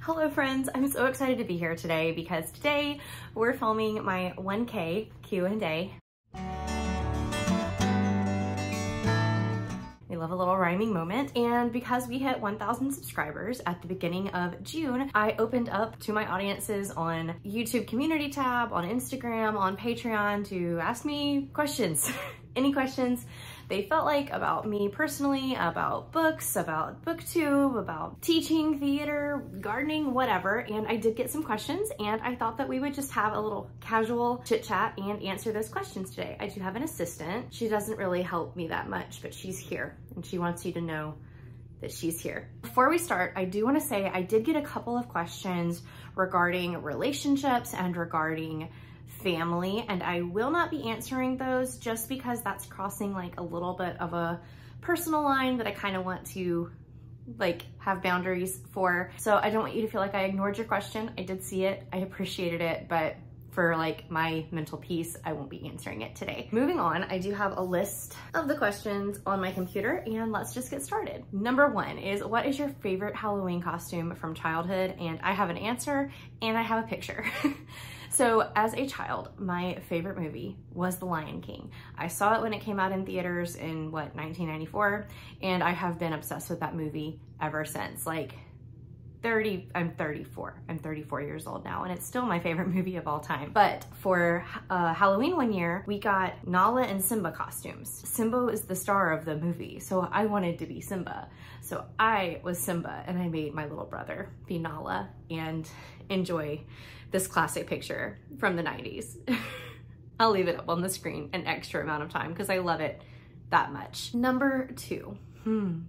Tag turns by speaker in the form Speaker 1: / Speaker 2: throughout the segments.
Speaker 1: Hello friends, I'm so excited to be here today because today we're filming my 1K Q&A. We love a little rhyming moment, and because we hit 1,000 subscribers at the beginning of June, I opened up to my audiences on YouTube community tab, on Instagram, on Patreon to ask me questions. Any questions they felt like about me personally, about books, about booktube, about teaching, theater, gardening, whatever. And I did get some questions, and I thought that we would just have a little casual chit chat and answer those questions today. I do have an assistant. She doesn't really help me that much, but she's here and she wants you to know that she's here. Before we start, I do want to say I did get a couple of questions regarding relationships and regarding family, and I will not be answering those just because that's crossing like a little bit of a personal line that I kind of want to like have boundaries for. So I don't want you to feel like I ignored your question. I did see it, I appreciated it, but for like my mental peace, I won't be answering it today. Moving on, I do have a list of the questions on my computer, and let's just get started. Number one is, what is your favorite Halloween costume from childhood? And I have an answer and I have a picture. So as a child, my favorite movie was The Lion King. I saw it when it came out in theaters in 1994, and I have been obsessed with that movie ever since. Like I'm 34. I'm 34 years old now, and it's still my favorite movie of all time. But for Halloween one year, we got Nala and Simba costumes. Simba is the star of the movie, so I wanted to be Simba. So I was Simba, and I made my little brother be Nala and enjoy this classic picture from the 90s. I'll leave it up on the screen an extra amount of time because I love it that much. Number two.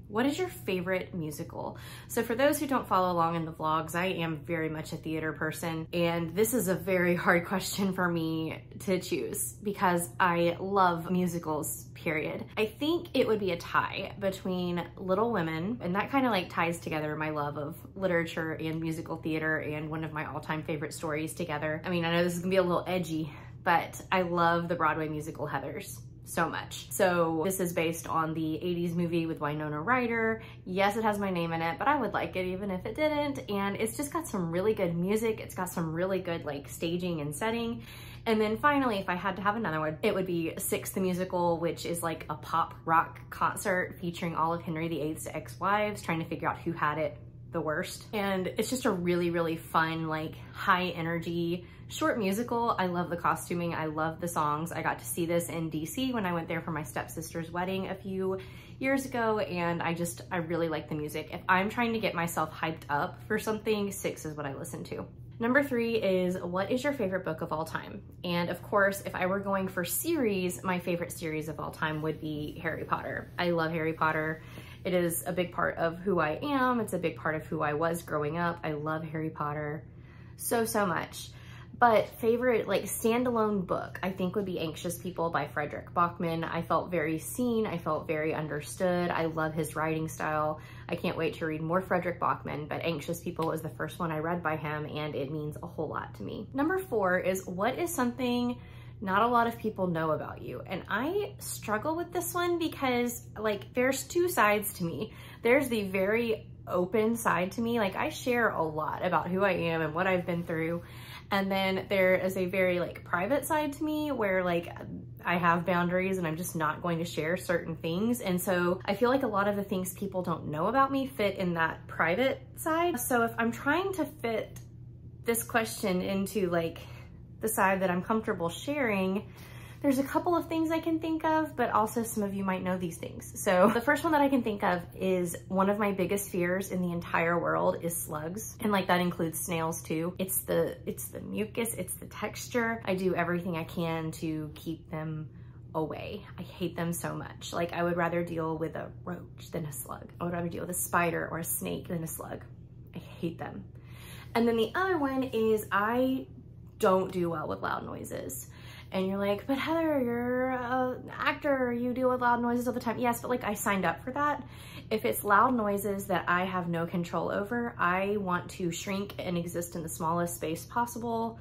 Speaker 1: What is your favorite musical? So for those who don't follow along in the vlogs, I am very much a theater person, and this is a very hard question for me to choose because I love musicals, period. I think it would be a tie between Little Women, and that kind of like ties together my love of literature and musical theater and one of my all-time favorite stories together. I mean, I know this is gonna be a little edgy, but I love the Broadway musical Heathers so much. So this is based on the 80s movie with Winona Ryder. Yes, it has my name in it, but I would like it even if it didn't. And it's just got some really good music. It's got some really good like staging and setting. And then finally, if I had to have another one, it would be Six the Musical, which is like a pop rock concert featuring all of Henry VIII's ex-wives trying to figure out who had it the worst. And it's just a really, really fun, like high energy, short musical. I love the costuming. I love the songs. I got to see this in DC when I went there for my stepsister's wedding a few years ago, and I really like the music. If I'm trying to get myself hyped up for something, Six is what I listen to. Number three is, what is your favorite book of all time? And of course, if I were going for series, my favorite series of all time would be Harry Potter. I love Harry Potter. It is a big part of who I am. It's a big part of who I was growing up. I love Harry Potter so, so much. But favorite like standalone book, I think would be Anxious People by Frederick Bachman. I felt very seen. I felt very understood. I love his writing style. I can't wait to read more Frederick Bachman, but Anxious People was the first one I read by him, and it means a whole lot to me. Number four is, what is something not a lot of people know about you? And I struggle with this one because like there's two sides to me. There's the very open side to me. Like I share a lot about who I am and what I've been through. And then there is a very like private side to me where like I have boundaries and I'm just not going to share certain things. And so I feel like a lot of the things people don't know about me fit in that private side. So if I'm trying to fit this question into like the side that I'm comfortable sharing, there's a couple of things I can think of, but also some of you might know these things. So the first one that I can think of is, one of my biggest fears in the entire world is slugs. And like that includes snails too. It's the mucus, it's the texture. I do everything I can to keep them away. I hate them so much. Like I would rather deal with a roach than a slug. I would rather deal with a spider or a snake than a slug. I hate them. And then the other one is, I don't do well with loud noises. And you're like, but Heather, you're an actor, you deal with loud noises all the time. Yes, but like I signed up for that. If it's loud noises that I have no control over, I want to shrink and exist in the smallest space possible.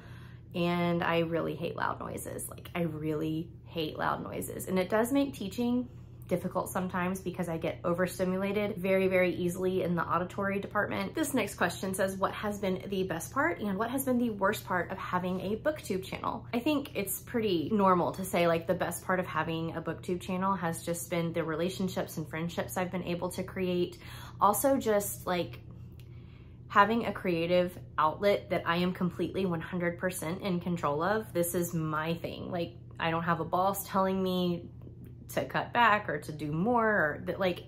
Speaker 1: And I really hate loud noises. Like I really hate loud noises. And it does make teaching difficult sometimes because I get overstimulated very, very easily in the auditory department. This next question says, what has been the best part and what has been the worst part of having a booktube channel? I think it's pretty normal to say like the best part of having a booktube channel has just been the relationships and friendships I've been able to create. Also just like having a creative outlet that I am completely 100% in control of. This is my thing. Like, I don't have a boss telling me to cut back or to do more, or that, like,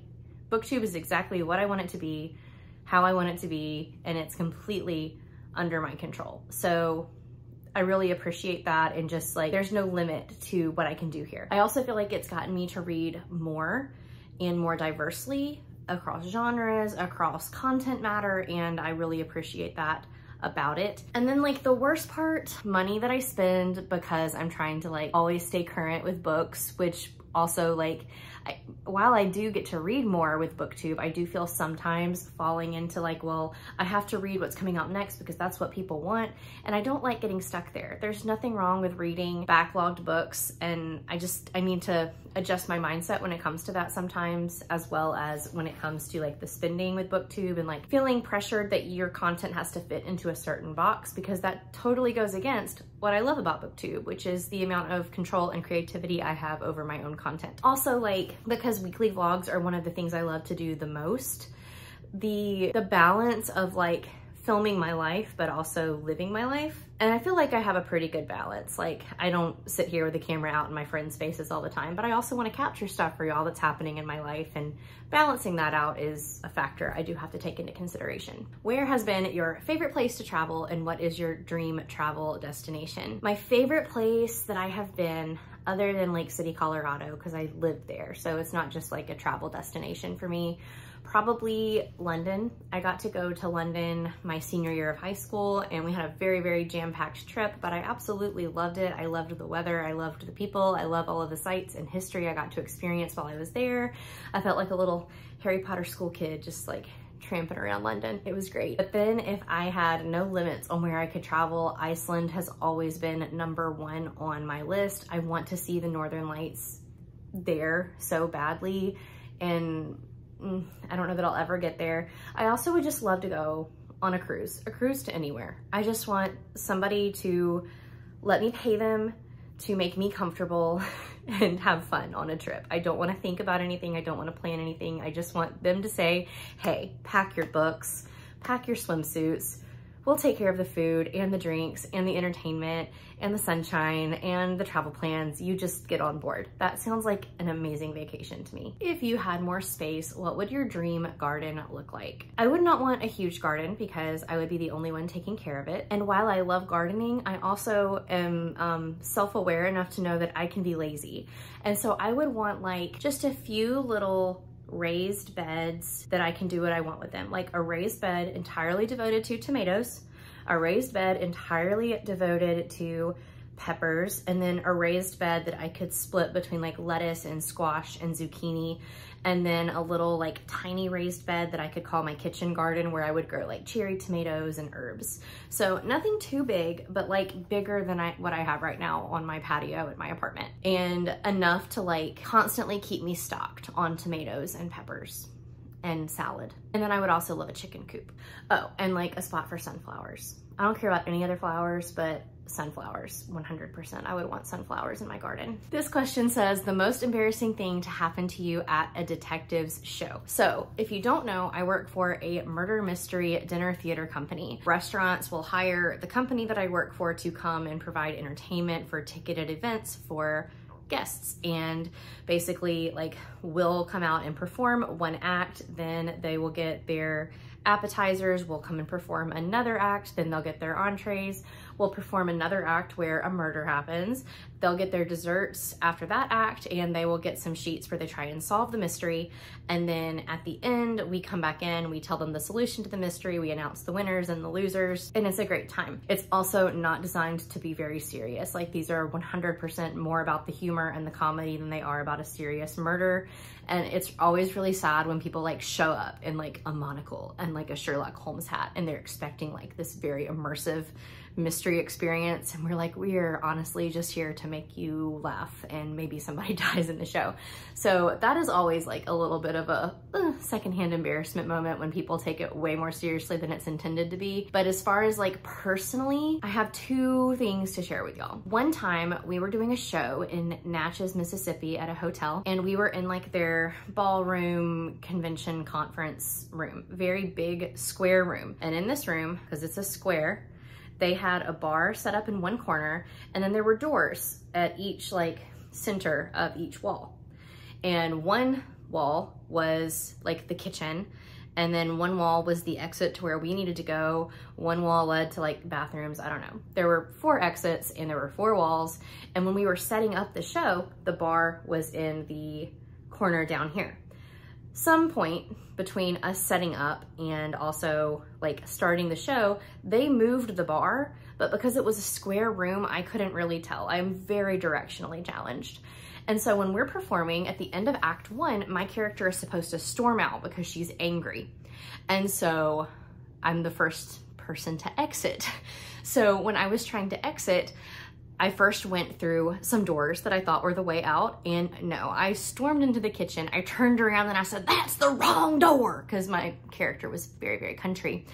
Speaker 1: booktube is exactly what I want it to be, how I want it to be, and it's completely under my control. So I really appreciate that, and just like, there's no limit to what I can do here. I also feel like it's gotten me to read more and more diversely across genres, across content matter, and I really appreciate that about it. And then like the worst part, money that I spend because I'm trying to like always stay current with books, which also like, while I do get to read more with booktube, I do feel sometimes falling into like, well, I have to read what's coming out next because that's what people want. And I don't like getting stuck there. There's nothing wrong with reading backlogged books. And I need to adjust my mindset when it comes to that sometimes, as well as when it comes to like the spending with booktube and like feeling pressured that your content has to fit into a certain box, because that totally goes against what I love about booktube, which is the amount of control and creativity I have over my own content. Also, like, because weekly vlogs are one of the things I love to do the most, the balance of like filming my life but also living my life, and I feel like I have a pretty good balance. Like, I don't sit here with the camera out in my friends' faces all the time, but I also want to capture stuff for y'all that's happening in my life, and balancing that out is a factor I do have to take into consideration. Where has been your favorite place to travel, and what is your dream travel destination? My favorite place that I have been, other than Lake City, Colorado, because I lived there, so it's not just like a travel destination for me, probably London. I got to go to London my senior year of high school, and we had a very, very jam-packed trip, but I absolutely loved it. I loved the weather, I loved the people, I love all of the sights and history I got to experience while I was there. I felt like a little Harry Potter school kid, just like tramping around London. It was great. But then if I had no limits on where I could travel, Iceland has always been #1 on my list. I want to see the Northern Lights there so badly, and I don't know that I'll ever get there. I also would just love to go on a cruise to anywhere. I just want somebody to let me pay them to make me comfortable and have fun on a trip. I don't want to think about anything. I don't want to plan anything. I just want them to say, hey, pack your books, pack your swimsuits. We'll take care of the food and the drinks and the entertainment and the sunshine and the travel plans. You just get on board. That sounds like an amazing vacation to me. If you had more space, what would your dream garden look like? I would not want a huge garden because I would be the only one taking care of it. And while I love gardening, I also am self-aware enough to know that I can be lazy. And so I would want like just a few little raised beds that I can do what I want with them. Like a raised bed entirely devoted to tomatoes, a raised bed entirely devoted to peppers, and then a raised bed that I could split between like lettuce and squash and zucchini, and then a little like tiny raised bed that I could call my kitchen garden, where I would grow like cherry tomatoes and herbs. So nothing too big, but like bigger than what I have right now on my patio at my apartment, and enough to like constantly keep me stocked on tomatoes and peppers and salad. And then I would also love a chicken coop. Oh, and like a spot for sunflowers. I don't care about any other flowers, but sunflowers, 100%. I would want sunflowers in my garden. This question says, the most embarrassing thing to happen to you at a detective's show. So if you don't know, I work for a murder mystery dinner theater company. Restaurants will hire the company that I work for to come and provide entertainment for ticketed events for guests, and basically like we'll come out and perform one act, then they will get their appetizers, we'll come and perform another act, then they'll get their entrees, we'll perform another act where a murder happens, they'll get their desserts after that act, and they will get some sheets where they try and solve the mystery, and then at the end we come back in, we tell them the solution to the mystery, we announce the winners and the losers, and it's a great time. It's also not designed to be very serious. Like, these are 100% more about the humor and the comedy than they are about a serious murder, and it's always really sad when people like show up in like a monocle and and like a Sherlock Holmes hat, and they're expecting like this very immersive mystery experience. And we're like, we're honestly just here to make you laugh and maybe somebody dies in the show. So that is always like a little bit of a secondhand embarrassment moment when people take it way more seriously than it's intended to be. But as far as like personally, I have two things to share with y'all. One time we were doing a show in Natchez, Mississippi at a hotel, and we were in like their ballroom convention conference room, very big square room. And in this room, because it's a square, they had a bar set up in one corner, and then there were doors at each like center of each wall. And one wall was like the kitchen, and then one wall was the exit to where we needed to go. One wall led to like bathrooms, I don't know. There were 4 exits and there were 4 walls. And when we were setting up the show, the bar was in the corner down here. Some point between us setting up and also like starting the show, they moved the bar, but because it was a square room, I couldn't really tell. I'm very directionally challenged. And so when we're performing at the end of Act 1, my character is supposed to storm out because she's angry. And so I'm the first person to exit. So when I was trying to exit, I first went through some doors that I thought were the way out, and no, I stormed into the kitchen. I turned around and I said, that's the wrong door, because my character was very, very country.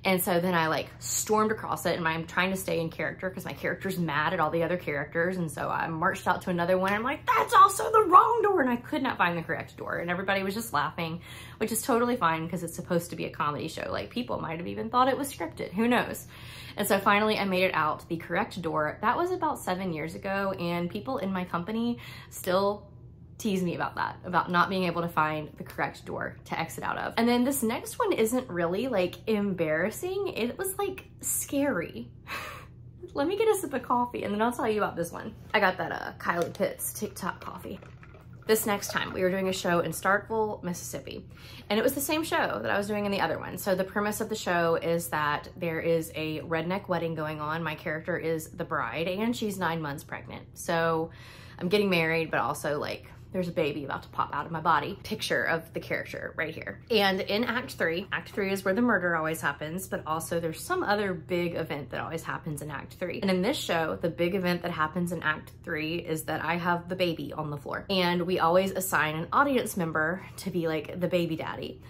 Speaker 1: And so then I like stormed across it, and I'm trying to stay in character because my character's mad at all the other characters. And so I marched out to another one. And I'm like, that's also the wrong door. And I could not find the correct door. And everybody was just laughing, which is totally fine because it's supposed to be a comedy show. Like people might have even thought it was scripted. Who knows? And so finally I made it out the correct door. That was about 7 years ago. And people in my company still tease me about that, about not being able to find the correct door to exit out of. And then this next one isn't really like embarrassing. It was like scary. Let me get a sip of coffee and then I'll tell you about this one. I got that Kylie Pitts TikTok coffee. This next time we were doing a show in Starkville, Mississippi, and it was the same show that I was doing in the other one. So the premise of the show is that there is a redneck wedding going on. My character is the bride and she's 9 months pregnant. So I'm getting married, but also like there's a baby about to pop out of my body. Picture of the character right here. And in Act 3 is where the murder always happens, but also there's some other big event that always happens in Act 3. And in this show, the big event that happens in Act 3 is that I have the baby on the floor. And we always assign an audience member to be like the baby daddy.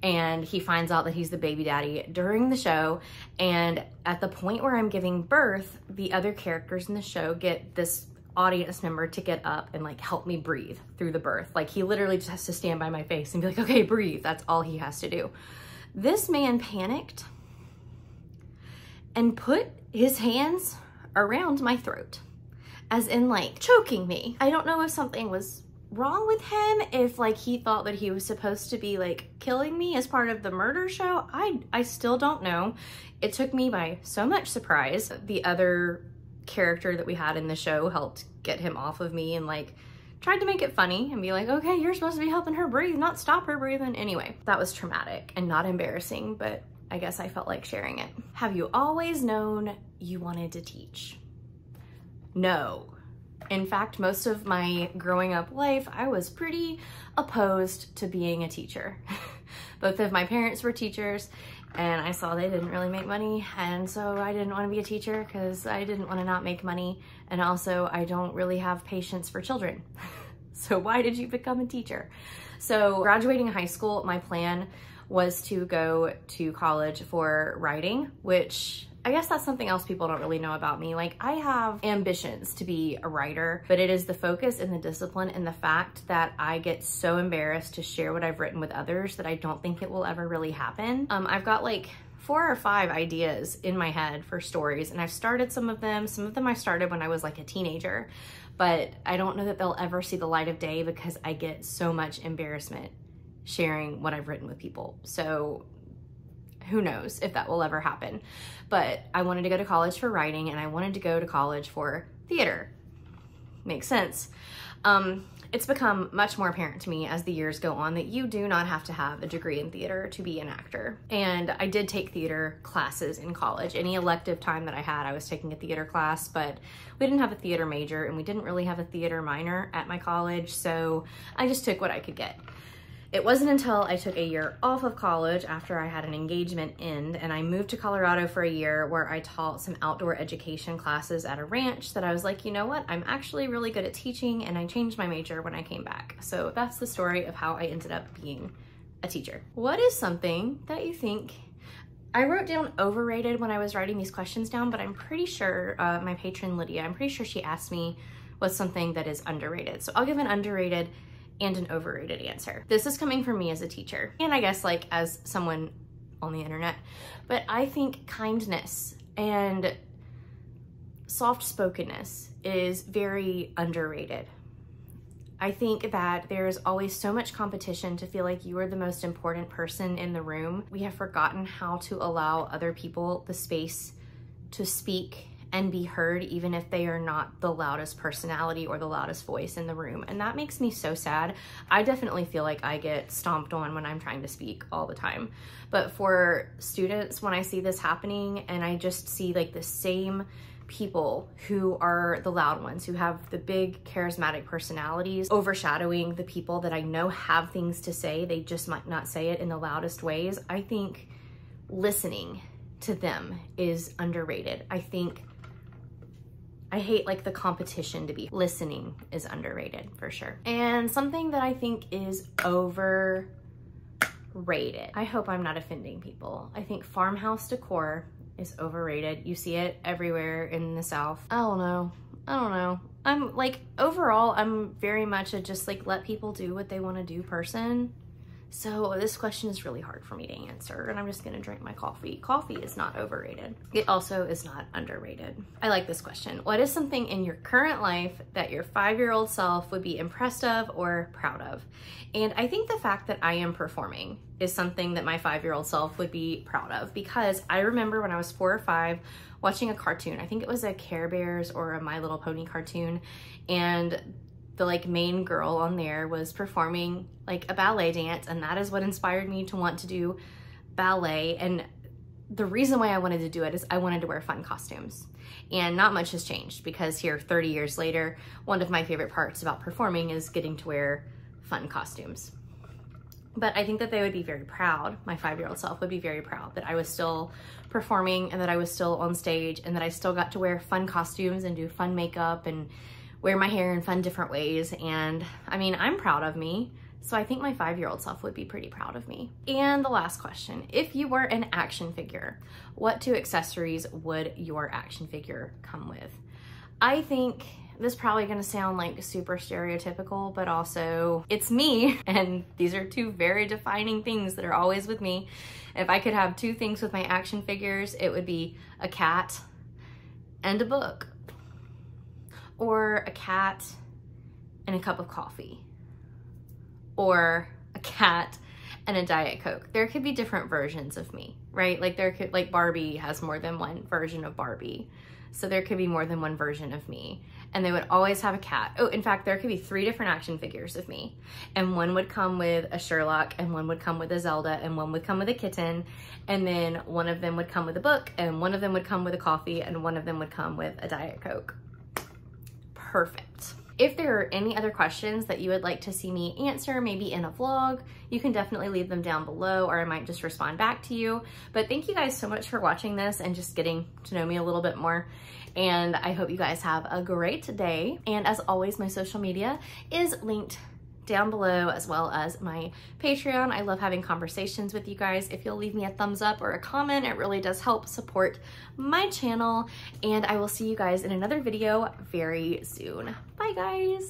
Speaker 1: And he finds out that he's the baby daddy during the show. And at the point where I'm giving birth, the other characters in the show get this audience member to get up and like help me breathe through the birth. Like he literally just has to stand by my face and be like, okay, breathe. That's all he has to do. This man panicked and put his hands around my throat, as in like choking me. I don't know if something was wrong with him, if like he thought that he was supposed to be like killing me as part of the murder show. I still don't know. It took me by so much surprise. The other character that we had in the show helped get him off of me and like tried to make it funny and be like, okay, you're supposed to be helping her breathe, not stop her breathing. Anyway, that was traumatic and not embarrassing, but I guess I felt like sharing it. Have you always known you wanted to teach? No. In fact, most of my growing up life, I was pretty opposed to being a teacher. Both of my parents were teachers, and I saw they didn't really make money, and so I didn't want to be a teacher because I didn't want to not make money, and also I don't really have patience for children. So why did you become a teacher? So graduating high school, my plan was to go to college for writing, which I guess that's something else people don't really know about me. Like I have ambitions to be a writer, but it is the focus and the discipline and the fact that I get so embarrassed to share what I've written with others that I don't think it will ever really happen. I've got like 4 or 5 ideas in my head for stories, and I've started some of them. Some of them I started when I was like a teenager, but I don't know that they'll ever see the light of day because I get so much embarrassment sharing what I've written with people. So who knows if that will ever happen. But I wanted to go to college for writing, and I wanted to go to college for theater. Makes sense. It's become much more apparent to me as the years go on that you do not have to have a degree in theater to be an actor. And I did take theater classes in college. Any elective time that I had, I was taking a theater class, but we didn't have a theater major and we didn't really have a theater minor at my college, so I just took what I could get. It wasn't until I took a year off of college after I had an engagement end and I moved to Colorado for a year where I taught some outdoor education classes at a ranch that I was like, you know what, I'm actually really good at teaching, and I changed my major when I came back. So that's the story of how I ended up being a teacher. What is something that you think, I wrote down overrated when I was writing these questions down, but I'm pretty sure my patron Lydia, I'm pretty sure she asked me what's something that is underrated. So I'll give an underrated and an overrated answer. This is coming from me as a teacher, and I guess like as someone on the internet, but I think kindness and soft-spokenness is very underrated. I think that there's always so much competition to feel like you are the most important person in the room. We have forgotten how to allow other people the space to speak and be heard, even if they are not the loudest personality or the loudest voice in the room. And that makes me so sad. I definitely feel like I get stomped on when I'm trying to speak all the time. But for students, when I see this happening and I just see like the same people who are the loud ones, who have the big charismatic personalities, overshadowing the people that I know have things to say, they just might not say it in the loudest ways, I think listening to them is underrated. I hate like the competition to be. Listening is underrated for sure. And something that I think is overrated, I hope I'm not offending people, I think farmhouse decor is overrated. You see it everywhere in the South. I don't know. I'm like, overall, I'm very much a just like let people do what they want to do person. So this question is really hard for me to answer, and I'm just gonna drink my coffee. Coffee is not overrated. It also is not underrated. I like this question. What is something in your current life that your 5-year-old self would be impressed of or proud of? And I think the fact that I am performing is something that my 5-year-old self would be proud of, because I remember when I was 4 or 5 watching a cartoon. I think it was a Care Bears or a My Little Pony cartoon, and the like main girl on there was performing like a ballet dance, and that is what inspired me to want to do ballet. And the reason why I wanted to do it is I wanted to wear fun costumes. And not much has changed, because here 30 years later, one of my favorite parts about performing is getting to wear fun costumes. But I think that they would be very proud, my 5-year-old self would be very proud that I was still performing and that I was still on stage and that I still got to wear fun costumes and do fun makeup and wear my hair in fun different ways. And I mean, I'm proud of me. So I think my 5-year-old self would be pretty proud of me. And the last question, if you were an action figure, what 2 accessories would your action figure come with? I think this is probably gonna sound like super stereotypical, but also it's me. And these are 2 very defining things that are always with me. If I could have 2 things with my action figures, it would be a cat and a book. Or a cat and a cup of coffee, or a cat and a Diet Coke. There could be different versions of me, right? Like there could, like Barbie has more than one version of Barbie. So there could be more than one version of me, and they would always have a cat. Oh, in fact, there could be 3 different action figures of me, and one would come with a Sherlock, and one would come with a Zelda, and one would come with a kitten, and then one of them would come with a book, and one of them would come with a coffee, and one of them would come with a Diet Coke. Perfect. If there are any other questions that you would like to see me answer, maybe in a vlog, you can definitely leave them down below, or I might just respond back to you. But thank you guys so much for watching this and just getting to know me a little bit more. And I hope you guys have a great day. And as always, my social media is linked down below, as well as my Patreon. I love having conversations with you guys. If you'll leave me a thumbs up or a comment, it really does help support my channel. And I will see you guys in another video very soon. Bye guys.